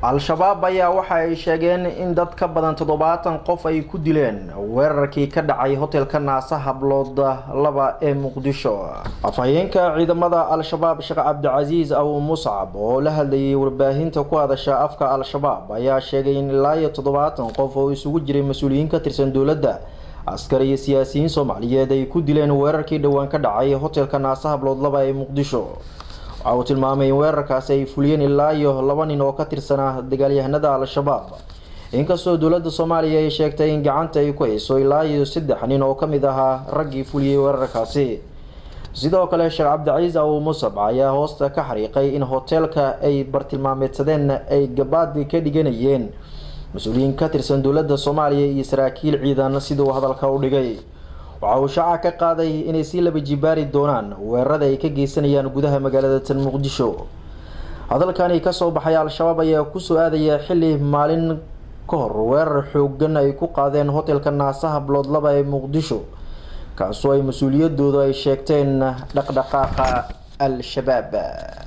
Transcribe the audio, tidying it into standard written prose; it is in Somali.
Al-Shabaab ayaa waxa ay sheegeen in dad ka badan 70 qof ay ku dileen weerarkii ka dhacay hotelka Naasa Hablood 2 ee Muqdisho. Afhayeenka ciidamada Al-Shabaab Sheekh Cabdicaziz Abu Mus'ab oo la hadlayay warbaahinta ku hadasha afka Al-Shabaab ayaa sheegay in ilaa 70 qof oo isugu jiray mas'uuliyiin ka tirsan dawladda, askari iyo siyaasiyiin Soomaaliyeed ay ku dileen weerarkii dhawaan ka dhacay hotelka Naasa Hablood 2 ee Muqdisho. waxaa tilmaamay in weerarkaas ay fuliyeen ilaa 2 nin oo ka tirsanaa dagaalyahanada Al-Shabaab, inkastoo dawladda Soomaaliya ay sheegtay in gacanta ay ku hayso ilaa 3 nin oo kamid ahaa raggii fuliyay weerarkaasi. sidoo kale Sheekh Cabdicaziz Abu Mus'ab ayaa hoosta ka xariiqay in hotelka ay bartilmaameedsadeen ay gabaad ka dhiganayeen mas'uuliyiin ka tirsan dawladda Soomaaliya iyo saraakiil ciidan sidoo hadalka u dhigay. waxa uu shaaca ka qaaday inay si laba jibaari doonaan weerarada ay ka geysanayaan gudaha magaalada Muqdisho. hadalkani ka soo baxay Al-Shabaab ayaa ku soo aadaya xilli maalin ka hor weerar xooggan ay ku qaadeen hotelka Naasa Hablood 2 ee Muqdisho, kaasoo ay mas'uuliyadooda ay sheegteen dhaqdhaqaaqa Al-Shabaab.